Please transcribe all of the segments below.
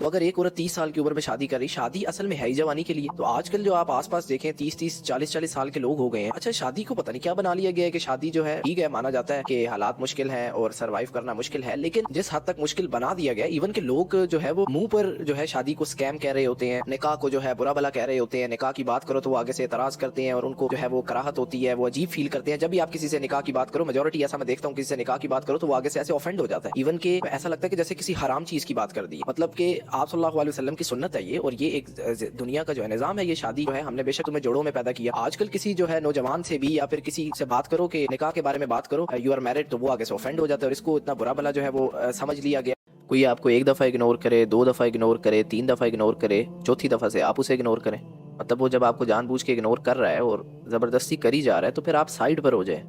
तो अगर एक औरत 30 साल की उम्र में शादी कर रही, शादी असल में है ही जवानी के लिए। तो आजकल जो आप आसपास देखें 30-30 40-40 साल के लोग हो गए हैं। अच्छा, शादी को पता नहीं क्या बना लिया गया है कि शादी जो है ठीक है, माना जाता है कि हालात मुश्किल हैं और सरवाइव करना मुश्किल है, लेकिन जिस हद तक मुश्किल बना दिया गया, इवन के लोग जो है वो मुंह पर जो है शादी को स्कैम कह रहे होते हैं, निकाह को जो है बुरा भला कह रहे होते हैं, निकाह की बात करो तो वो आगे से एतराज करते हैं और उनको जो है वो कराहत होती है, वो अजीब फील करते हैं। जब भी आप किसी से निकाह की बात करो, मेजोरिटी ऐसा मैं देखता हूँ, किसी से निकाह की बात करो तो वो आगे से ऐसे ऑफेंड हो जाता है, इवन के ऐसा लगता है कि जैसे किसी हराम चीज की बात कर दी। मतलब कि आप सल्लल्लाहु अलैहि वसल्लम की सुन्नत है ये, और ये एक दुनिया का जो है निजाम है, ये शादी जो है हमने बेशक तुम्हें जोड़ों में पैदा किया। आजकल किसी जो है नौजवान से भी या फिर किसी से बात करो कि निकाह के बारे में बात करो, यू आर मैरिड, तो वो आगे से ऑफेंड हो जाता है और इसको इतना बुरा भला जो है वो समझ लिया गया। कोई आपको एक दफ़ा इग्नोर करे, 2 दफ़ा इग्नोर करे, 3 दफ़ा इग्नोर करे, चौथी दफ़ा से आप उसे इग्नोर करें। मतलब वो जब आपको जानबूझ के इग्नोर कर रहा है और ज़बरदस्ती करी जा रहा है तो फिर आप साइड पर हो जाए।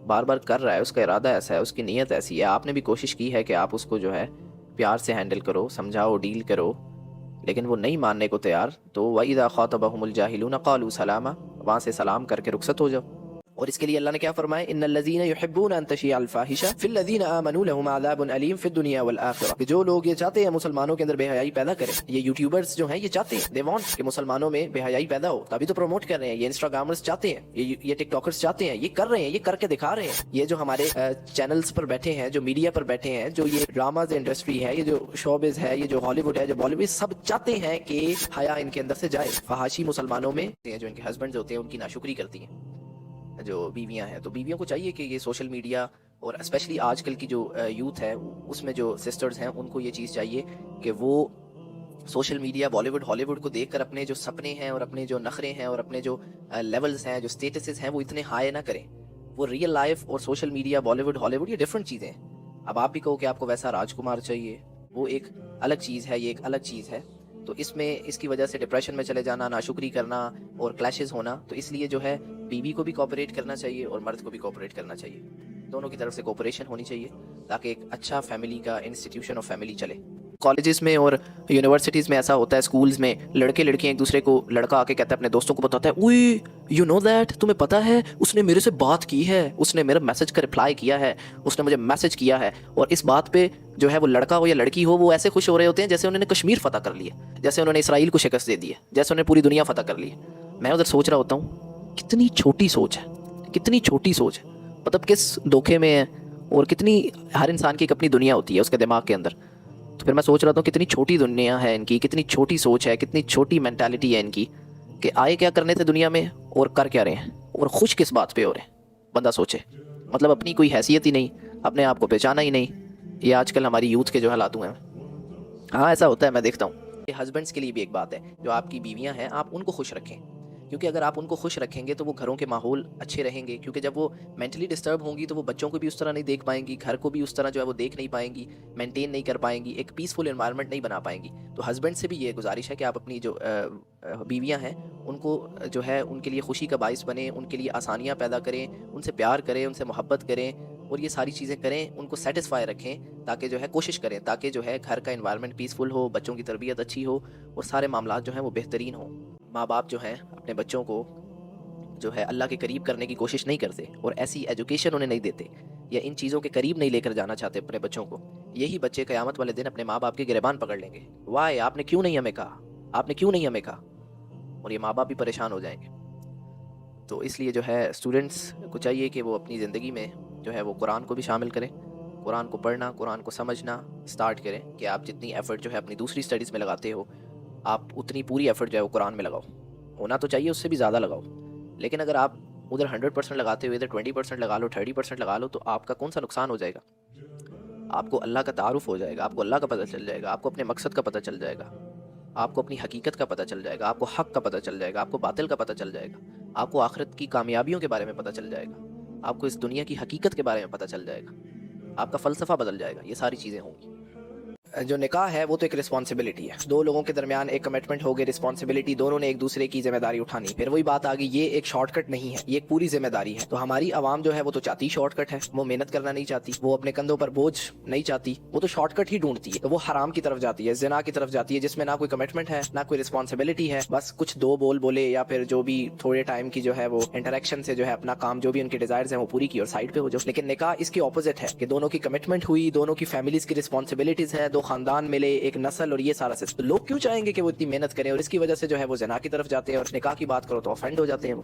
बार बार कर रहा है, उसका इरादा ऐसा है, उसकी नीयत ऐसी है, आपने भी कोशिश की है कि आप उसको जो है प्यार से हैंडल करो, समझाओ, डील करो, लेकिन वो नहीं मानने को तैयार। तो वइज़ा ख़ातबहुमुल जाहिलून क़ालू सलामा, वहाँ से सलाम करके रुखसत हो जाओ। और इसके लिए अल्लाह ने क्या फरमाया, इन्नल्लज़ीना युहिब्बूना अन तशिअल फ़ाहिशा फ़िल्लज़ीना आमनू लहुम अज़ाबुन अलीम फ़िद्दुनिया वल आखिरह, कि जो लोग ये चाहते हैं मुसलमानों के अंदर बेहयाई पैदा करें, ये यूट्यूबर्स जो हैं ये चाहते हैं, दे वांट कि मुसलमानों में बेहयाई पैदा हो, तभी तो प्रमोट कर रहे हैं। ये इंस्टाग्रामर्स चाहते हैं, ये टिकटॉकर्स चाहते हैं, ये कर रहे हैं, ये करके दिखा रहे हैं। ये जो हमारे चैनल्स पर बैठे हैं, जो मीडिया पर बैठे हैं, जो ये ड्रामाज इंडस्ट्री है, ये जो शोबिज़ है, ये जो हॉलीवुड है, जो बॉलीवुड, सब चाहते हैं कि हया इनके अंदर से जाए। फहाशी मुसलमानों में जो इनके हस्बैंड होते हैं उनकी नाशुक्री करती हैं जो बीवियां हैं। तो बीवियों को चाहिए कि ये सोशल मीडिया और स्पेशली आजकल की जो यूथ है उसमें जो सिस्टर्स हैं उनको ये चीज़ चाहिए कि वो सोशल मीडिया, बॉलीवुड, हॉलीवुड को देखकर अपने जो सपने हैं और अपने जो नखरे हैं और अपने जो लेवल्स हैं, जो स्टेटसेस हैं, वो इतने हाई ना करें। वो रियल लाइफ और सोशल मीडिया, बॉलीवुड, हॉलीवुड, ये डिफरेंट चीज़ें हैं। अब आप भी कहो कि आपको वैसा राजकुमार चाहिए, वो एक अलग चीज़ है, ये एक अलग चीज़ है। तो इसमें इसकी वजह से डिप्रेशन में चले जाना, नाशुक्री करना और क्लैशेस होना, तो इसलिए जो है बीवी को भी कोऑपरेट करना चाहिए और मर्द को भी कोऑपरेट करना चाहिए। दोनों की तरफ से कोऑपरेशन होनी चाहिए ताकि एक अच्छा फैमिली का इंस्टीट्यूशन ऑफ फैमिली चले। कॉलेजेस में और यूनिवर्सिटीज़ में ऐसा होता है, स्कूल्स में लड़के लड़कियां एक दूसरे को, लड़का आके कहता है अपने दोस्तों को बताता है, उई यू नो दैट, तुम्हें पता है उसने मेरे से बात की है, उसने मेरे मैसेज का रिप्लाई किया है, उसने मुझे मैसेज किया है। और इस बात पे जो है वो लड़का हो या लड़की हो, वो ऐसे खुश हो रहे होते हैं जैसे उन्होंने कश्मीर फ़तह कर लिया, जैसे उन्होंने इसराइल को शिकस्त दे दी है, जैसे उन्होंने पूरी दुनिया फ़तह कर ली है। मैं उधर सोच रहा होता हूँ कितनी छोटी सोच है, कितनी छोटी सोच है, मतलब किस धोखे में है। और कितनी, हर इंसान की एक अपनी दुनिया होती है उसके दिमाग के अंदर। तो फिर मैं सोच रहा था कितनी छोटी दुनिया है इनकी, कितनी छोटी सोच है, कितनी छोटी मेंटालिटी है इनकी, कि आए क्या करने थे दुनिया में और कर क्या रहे हैं और खुश किस बात पे हो रहे हैं। बंदा सोचे, मतलब अपनी कोई हैसियत ही नहीं, अपने आप को पहचाना ही नहीं। ये आजकल हमारी यूथ के जो हालात हुए हैं। हाँ, ऐसा होता है, मैं देखता हूँ। ये हस्बैंड्स के लिए भी एक बात है, जो आपकी बीवियाँ हैं आप उनको खुश रखें, क्योंकि अगर आप उनको खुश रखेंगे तो वो घरों के माहौल अच्छे रहेंगे। क्योंकि जब वो मेंटली डिस्टर्ब होंगी तो वो बच्चों को भी उस तरह नहीं देख पाएंगी, घर को भी उस तरह जो है वो देख नहीं पाएंगी, मेंटेन नहीं कर पाएंगी, एक पीसफुल एनवायरनमेंट नहीं बना पाएंगी। तो हस्बैंड से भी ये गुजारिश है कि आप अपनी जो बीवियां हैं उनको जो है उनके लिए खुशी का बाइस बने, उनके लिए आसानियाँ पैदा करें, उनसे प्यार करें, उनसे मोहब्बत करें और ये सारी चीज़ें करें, उनको सेटिस्फाई रखें, ताकि जो है कोशिश करें ताकि जो है घर का एनवायरनमेंट पीसफुल हो, बच्चों की तरबियत अच्छी हो और सारे मामलात जो हैं वो बेहतरीन हो। माँ बाप जो हैं अपने बच्चों को जो है अल्लाह के करीब करने की कोशिश नहीं करते और ऐसी एजुकेशन उन्हें नहीं देते या इन चीज़ों के करीब नहीं लेकर जाना चाहते अपने बच्चों को। यही बच्चे क़यामत वाले दिन अपने माँ बाप के गिरबान पकड़ लेंगे, वाह आपने क्यों नहीं हमें कहा, आपने क्यों नहीं हमें कहा, और ये माँ बाप भी परेशान हो जाएंगे। तो इसलिए जो है स्टूडेंट्स को चाहिए कि वो अपनी ज़िंदगी में जो है वो कुरान को भी शामिल करें, कुरान को पढ़ना, कुरान को समझना स्टार्ट करें। कि आप जितनी एफ़र्ट जो है अपनी दूसरी स्टडीज़ में लगाते हो, आप उतनी पूरी एफ़र्ट जो है वो कुरान में लगाओ। होना तो चाहिए उससे भी ज़्यादा लगाओ, लेकिन अगर आप उधर 100% लगाते हुए इधर 20% लगा लो, 30% लगा लो, तो आपका कौन सा नुकसान हो जाएगा। आपको अल्लाह का तारुफ हो जाएगा, आपको अल्लाह का पता चल जाएगा, आपको अपने मकसद का पता चल जाएगा, आपको अपनी हकीकत का पता चल जाएगा, आपको हक़ का पता चल जाएगा, आपको बातिल का पता चल जाएगा, आपको आखिरत की कामयाबियों के बारे में पता चल जाएगा, आपको इस दुनिया की हकीकत के बारे में पता चल जाएगा, आपका फ़लसफ़ा बदल जाएगा। ये सारी चीज़ें होंगी। जो निकाह है वो तो एक रिस्पॉन्सिबिलिटी है, दो लोगों के दरमियान एक कमिटमेंट हो गई, रिस्पॉन्सिबिलिटी, दोनों ने एक दूसरे की जिम्मेदारी उठानी। फिर वही बात आ गई, ये एक शॉर्टकट नहीं है, ये एक पूरी जिम्मेदारी है। तो हमारी आवाम जो है वो तो चाहती शॉर्टकट है, वो मेहनत करना नहीं चाहती, वो अपने कंधों पर बोझ नहीं चाहती, वो तो शॉर्टकट ही ढूंढती है। तो वो हराम की तरफ जाती है, ज़िना की तरफ जाती है, जिसमें ना कोई कमिटमेंट है, ना कोई रिस्पॉन्सिबिलिटी है, बस कुछ दो बोल बोले या फिर जो भी थोड़े टाइम की जो है वो इंटरेक्शन से जो है अपना काम, जो भी उनके डिजायर्स हैं वो पूरी की और साइड पे हो जाओ। लेकिन निकाह इसके ऑपोजिट है कि दोनों की कमिटमेंट हुई, दोनों की फैमिलीज की रिस्पॉन्सिबिलिटीज है, خاندان ملے، ایک نسل اور یہ سارا سسٹم. لوگ کیوں چاہیں گے کہ وہ اتنی محنت کریں اور اس کی وجہ سے جو ہے وہ زنا کی طرف جاتے ہیں، اور نکاح کی بات کرو تو آفینڈ ہو جاتے ہیں وہ.